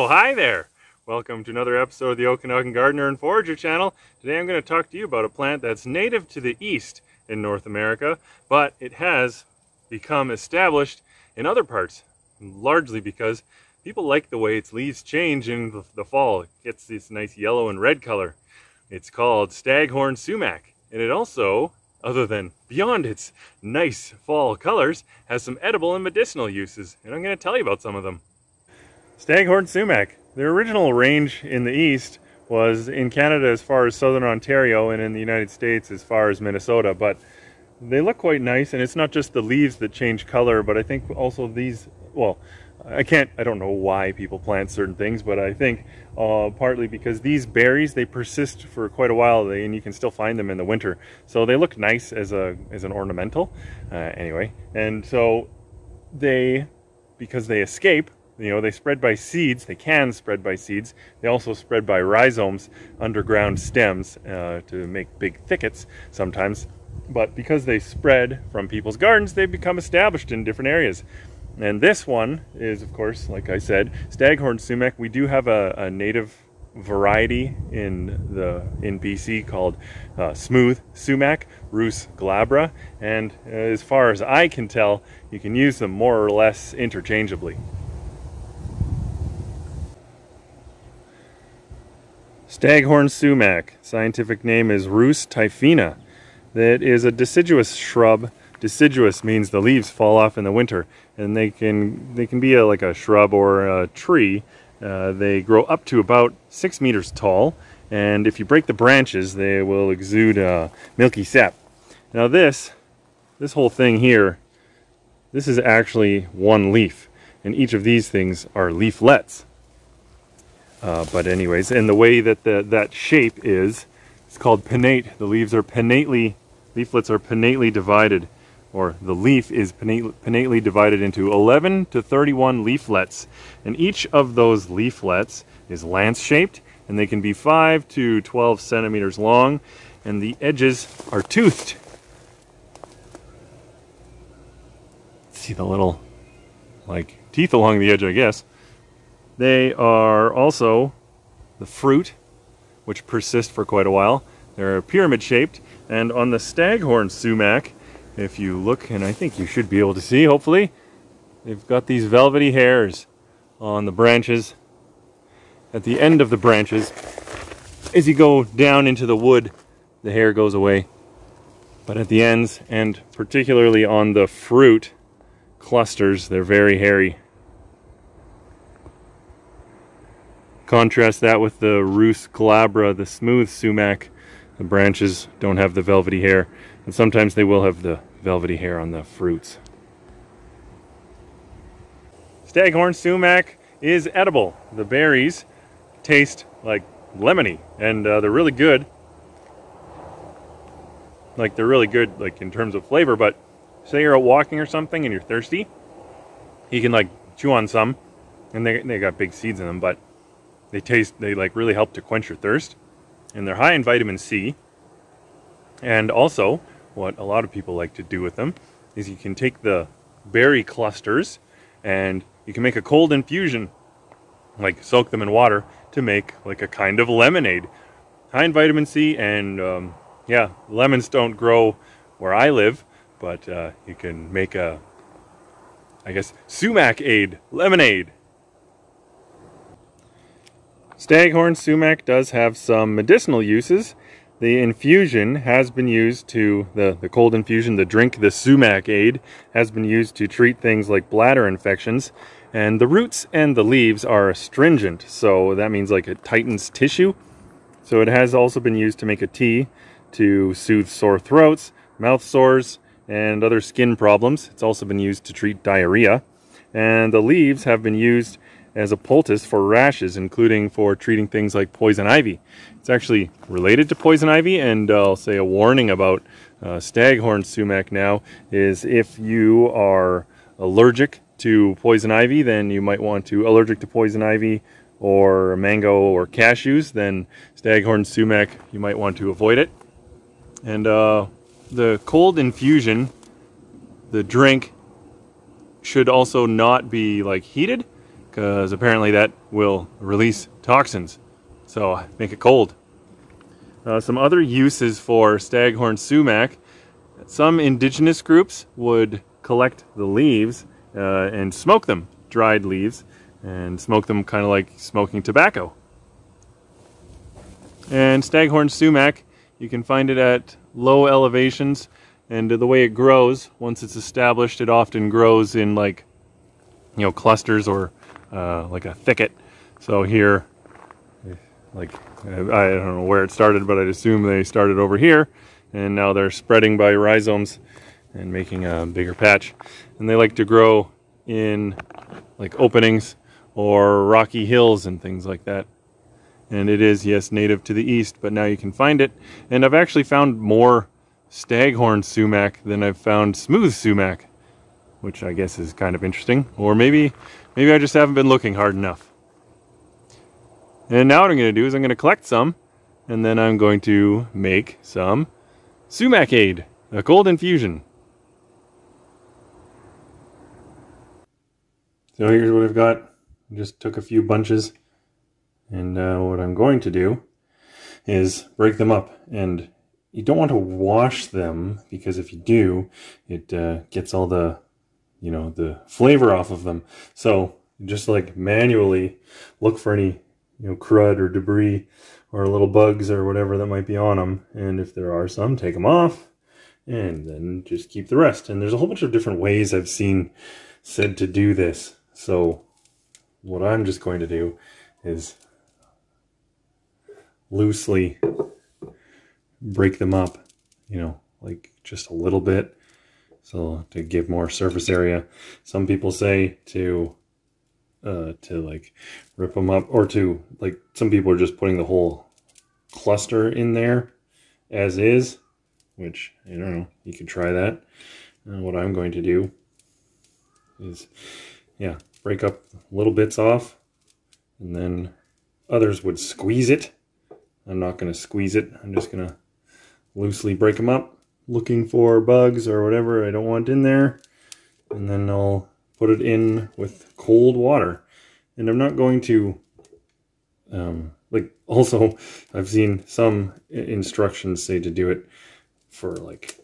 Oh, hi there! Welcome to another episode of the Okanagan Gardener and Forager channel. Today I'm going to talk to you about a plant that's native to the east in North America, but it has become established in other parts, largely because people like the way its leaves change in the fall. It gets this nice yellow and red color. It's called Staghorn Sumac, and it also, other than beyond its nice fall colors, has some edible and medicinal uses, and I'm going to tell you about some of them. Staghorn Sumac. Their original range in the east was in Canada as far as southern Ontario and in the United States as far as Minnesota, but they look quite nice, and it's not just the leaves that change color, but I think also these, well, I don't know why people plant certain things, but I think partly because these berries, they persist for quite a while, and you can still find them in the winter. So they look nice as an ornamental, anyway. And so because they escape, they spread by seeds. They can spread by seeds. They also spread by rhizomes, underground stems, to make big thickets sometimes. But because they spread from people's gardens, they've become established in different areas. And this one is, of course, like I said, Staghorn Sumac. We do have a native variety in BC called smooth sumac, Rhus glabra, and as far as I can tell, you can use them more or less interchangeably. Staghorn Sumac, scientific name is Rhus typhina. That is a deciduous shrub. Deciduous means the leaves fall off in the winter, and they can be like a shrub or a tree. They grow up to about 6 meters tall, and if you break the branches, they will exude milky sap. Now this whole thing here, this is actually one leaf, and each of these things are leaflets. But anyways, and the way that that shape is, it's called pinnate. The leaves are leaflets are pinnately divided, or the leaf is pinnately divided into 11 to 31 leaflets. And each of those leaflets is lance-shaped, and they can be 5 to 12 centimeters long, and the edges are toothed. See the little, like, teeth along the edge, I guess. They are also the fruit, which persist for quite a while. They're pyramid-shaped, and on the Staghorn Sumac, if you look, and I think you should be able to see, hopefully, they've got these velvety hairs on the branches. At the end of the branches, as you go down into the wood, the hair goes away. But at the ends, and particularly on the fruit clusters, they're very hairy. Contrast that with the Rhus glabra, the smooth sumac. The branches don't have the velvety hair, and sometimes they will have the velvety hair on the fruits. Staghorn Sumac is edible. The berries taste like lemony, and they're really good. Like, they're really good, like, in terms of flavor, but say you're out walking or something and you're thirsty, you can, like, chew on some, and they got big seeds in them, but they like really help to quench your thirst, and they're high in vitamin C. And also, what a lot of people like to do with them is you can take the berry clusters and you can make a cold infusion, like soak them in water to make like a kind of lemonade. High in vitamin C, and yeah, lemons don't grow where I live, but you can make I guess, sumac-aid, lemonade. Staghorn Sumac does have some medicinal uses. The infusion has been used to, the cold infusion, the drink, the sumac-aid, has been used to treat things like bladder infections. And the roots and the leaves are astringent, so that means like it tightens tissue. So it has also been used to make a tea to soothe sore throats, mouth sores, and other skin problems. It's also been used to treat diarrhea. And the leaves have been used as a poultice for rashes, including for treating things like poison ivy. It's actually related to poison ivy, and I'll say a warning about Staghorn Sumac now is if you are allergic to poison ivy, then you might want to, allergic to poison ivy or mango or cashews, then Staghorn Sumac, you might want to avoid it. And the cold infusion, the drink, should also not be like heated. because apparently that will release toxins, so make it cold. Some other uses for Staghorn Sumac. Some indigenous groups would collect the leaves and smoke them, dried leaves, and smoke them kind of like smoking tobacco. And Staghorn Sumac, you can find it at low elevations, and the way it grows, once it's established, it often grows in like, you know, clusters or like a thicket. So here, like, I don't know where it started, but I'd assume they started over here, and now they're spreading by rhizomes and making a bigger patch. And they like to grow in like openings or rocky hills and things like that. And it is, yes, native to the east, but now you can find it. And I've actually found more Staghorn Sumac than I've found smooth sumac, which I guess is kind of interesting. Or maybe I just haven't been looking hard enough. And now what I'm going to do is I'm going to collect some, and then I'm going to make some Sumacade, a cold infusion. So here's what I've got. I just took a few bunches, and what I'm going to do is break them up. And you don't want to wash them, because if you do, it gets all the, you know, the flavor off of them. So just like manually look for any, you know, crud or debris or little bugs or whatever that might be on them. And if there are some, take them off, and then just keep the rest. And there's a whole bunch of different ways I've seen said to do this. So what I'm just going to do is loosely break them up, you know, like just a little bit, so to give more surface area. Some people say to like rip them up, or to, like, some people are just putting the whole cluster in there as is, which, I don't know, you could try that. And what I'm going to do is, yeah, break up little bits off, and then others would squeeze it. I'm not going to squeeze it. I'm just going to loosely break them up, looking for bugs or whatever I don't want in there, and then I'll put it in with cold water. And I'm not going to, like, also, I've seen some instructions say to do it for like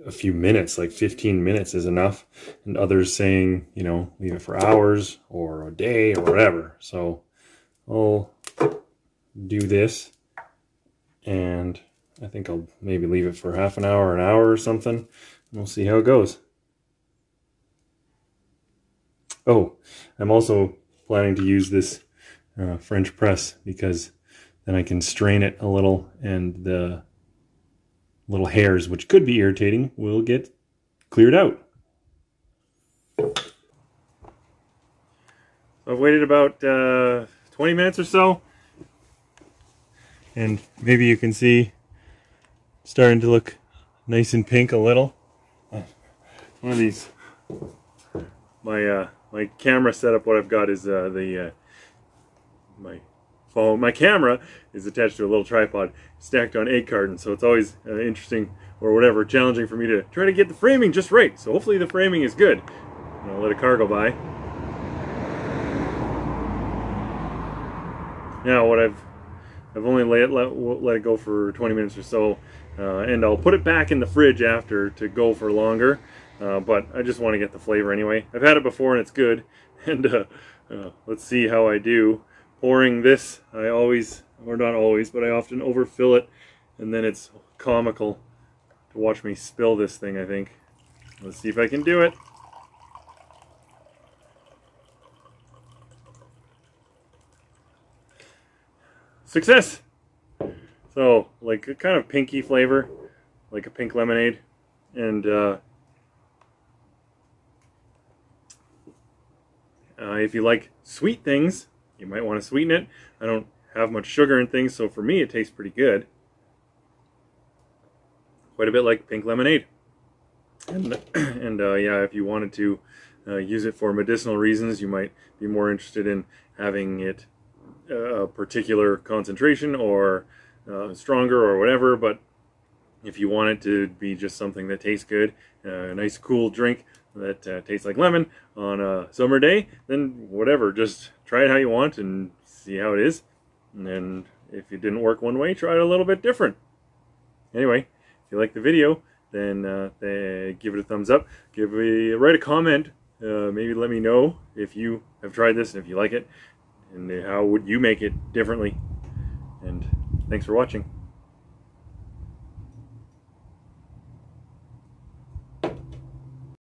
a few minutes, like 15 minutes is enough, and others saying, you know, leave it for hours or a day or whatever. So I'll do this, and I think I'll maybe leave it for half an hour or something, and we'll see how it goes. Oh, I'm also planning to use this French press, because then I can strain it a little, and the little hairs, which could be irritating, will get cleared out. I've waited about 20 minutes or so, and maybe you can see starting to look nice and pink a little. One of these, my camera setup, what I've got is my camera is attached to a little tripod stacked on egg cartons, so it's always interesting, or whatever, challenging for me to try to get the framing just right. So hopefully the framing is good. I'll let a car go by. Now what I've only let it go for 20 minutes or so, and I'll put it back in the fridge after to go for longer, but I just want to get the flavor anyway. I've had it before and it's good, and let's see how I do. Pouring this, I always, or not always, but I often overfill it, and then it's comical to watch me spill this thing, I think. Let's see if I can do it. Success! So, like a kind of pinky flavor, like a pink lemonade, and if you like sweet things, you might want to sweeten it. I don't have much sugar in things, so for me it tastes pretty good. Quite a bit like pink lemonade. And yeah, if you wanted to use it for medicinal reasons, you might be more interested in having it a particular concentration or stronger or whatever. But if you want it to be just something that tastes good, a nice cool drink, that tastes like lemon on a summer day, then whatever, just try it how you want and see how it is. And if it didn't work one way, try it a little bit different. Anyway, if you like the video, then give it a thumbs up. Write a comment. Maybe let me know if you have tried this and if you like it, and how would you make it differently. And thanks for watching.